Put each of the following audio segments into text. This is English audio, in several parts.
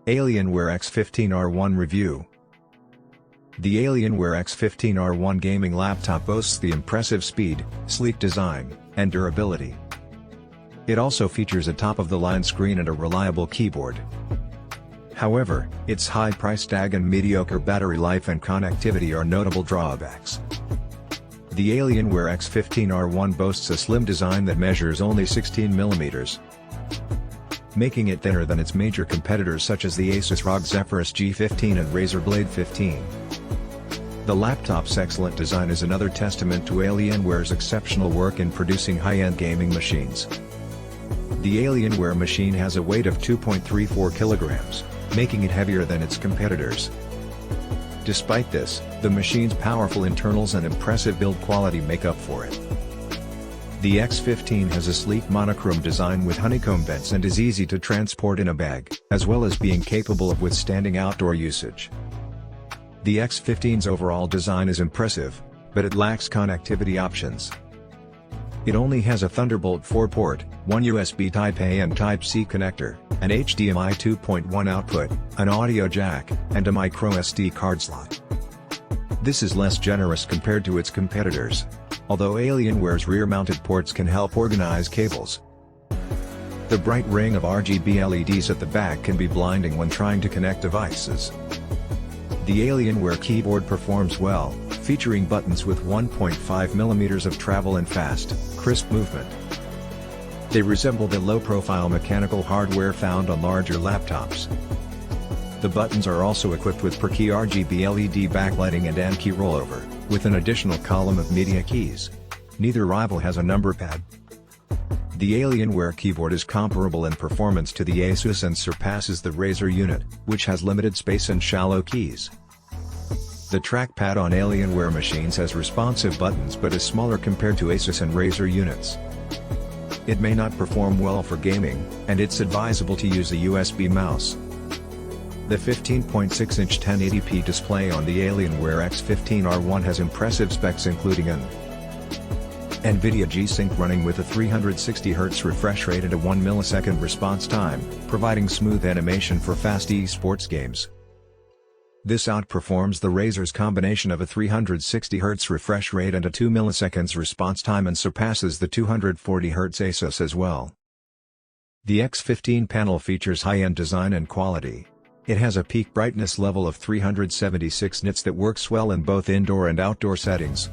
Alienware x15R1 Review. The Alienware x15R1 gaming laptop boasts the impressive speed, sleek design, and durability. It also features a top-of-the-line screen and a reliable keyboard. However, its high price tag and mediocre battery life and connectivity are notable drawbacks. The Alienware x15R1 boasts a slim design that measures only 16mm, making it thinner than its major competitors such as the Asus ROG Zephyrus G15 and Razer Blade 15. The laptop's excellent design is another testament to Alienware's exceptional work in producing high-end gaming machines. The Alienware machine has a weight of 2.34 kilograms, making it heavier than its competitors. Despite this, the machine's powerful internals and impressive build quality make up for it. The X15 has a sleek monochrome design with honeycomb vents and is easy to transport in a bag, as well as being capable of withstanding outdoor usage. The X15's overall design is impressive, but it lacks connectivity options. It only has a Thunderbolt 4-port, one USB Type-A and Type-C connector, an HDMI 2.1 output, an audio jack, and a microSD card slot. This is less generous compared to its competitors, although Alienware's rear-mounted ports can help organize cables. The bright ring of RGB LEDs at the back can be blinding when trying to connect devices. The Alienware keyboard performs well, featuring buttons with 1.5mm of travel and fast, crisp movement. They resemble the low-profile mechanical hardware found on larger laptops. The buttons are also equipped with per-key RGB LED backlighting and AND key rollover, with an additional column of media keys. Neither rival has a number pad. The Alienware keyboard is comparable in performance to the Asus and surpasses the Razer unit, which has limited space and shallow keys. The trackpad on Alienware machines has responsive buttons but is smaller compared to Asus and Razer units. It may not perform well for gaming, and it's advisable to use a USB mouse. The 15.6-inch 1080p display on the Alienware x15R1 has impressive specs including an NVIDIA G-Sync running with a 360Hz refresh rate and a 1 millisecond response time, providing smooth animation for fast esports games. This outperforms the Razer's combination of a 360Hz refresh rate and a 2 milliseconds response time and surpasses the 240Hz Asus as well. The X15 panel features high-end design and quality. It has a peak brightness level of 376 nits that works well in both indoor and outdoor settings,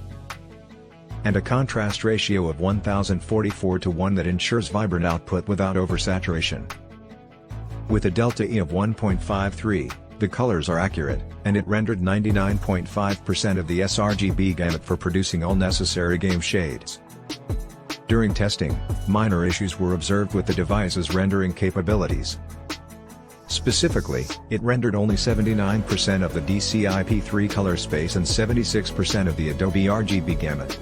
and a contrast ratio of 1044:1 that ensures vibrant output without oversaturation. With a delta E of 1.53, the colors are accurate, and it rendered 99.5% of the sRGB gamut for producing all necessary game shades. During testing, minor issues were observed with the device's rendering capabilities. Specifically, it rendered only 79% of the DCI-P3 color space and 76% of the Adobe RGB gamut.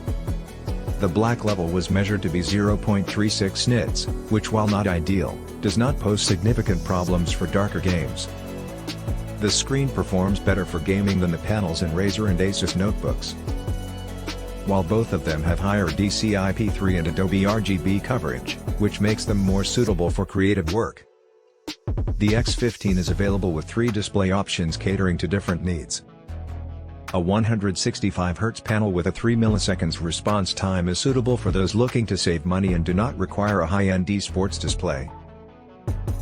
The black level was measured to be 0.36 nits, which while not ideal, does not pose significant problems for darker games. The screen performs better for gaming than the panels in Razer and Asus notebooks, while both of them have higher DCI-P3 and Adobe RGB coverage, which makes them more suitable for creative work. The X15 is available with 3 display options catering to different needs. A 165Hz panel with a 3 milliseconds response time is suitable for those looking to save money and do not require a high-end esports display.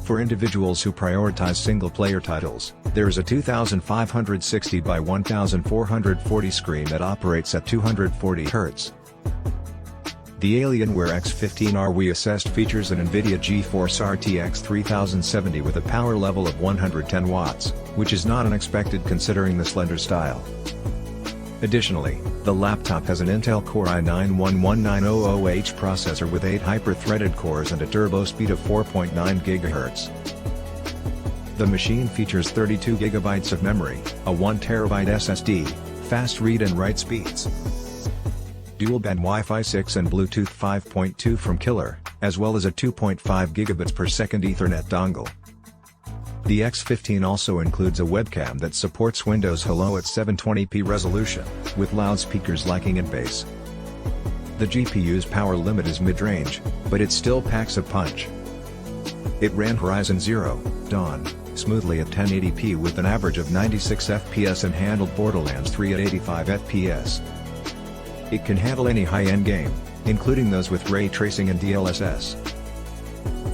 For individuals who prioritize single-player titles, there is a 2560 by 1440 screen that operates at 240 Hz. The Alienware x15R assessed features an NVIDIA GeForce RTX 3070 with a power level of 110 watts, which is not unexpected considering the slender style. Additionally, the laptop has an Intel Core i9-11900H processor with 8 hyper-threaded cores and a turbo speed of 4.9 GHz. The machine features 32 GB of memory, a 1 TB SSD, fast read and write speeds, dual-band Wi-Fi 6 and Bluetooth 5.2 from Killer, as well as a 2.5 gigabits per second Ethernet dongle. The X15 also includes a webcam that supports Windows Hello at 720p resolution, with loudspeakers lacking in bass. The GPU's power limit is mid-range, but it still packs a punch. It ran Horizon Zero Dawn smoothly at 1080p with an average of 96 FPS and handled Borderlands 3 at 85 FPS. It can handle any high-end game, including those with ray tracing and DLSS.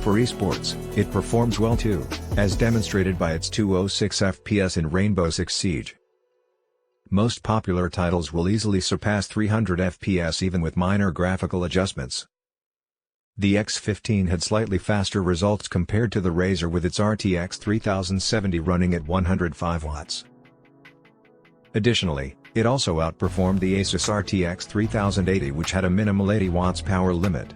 For esports, it performs well too, as demonstrated by its 206 FPS in Rainbow Six Siege. Most popular titles will easily surpass 300 FPS even with minor graphical adjustments. The X15 had slightly faster results compared to the Razer with its RTX 3070 running at 105 watts. Additionally, it also outperformed the Asus RTX 3080 which had a minimal 80 watts power limit.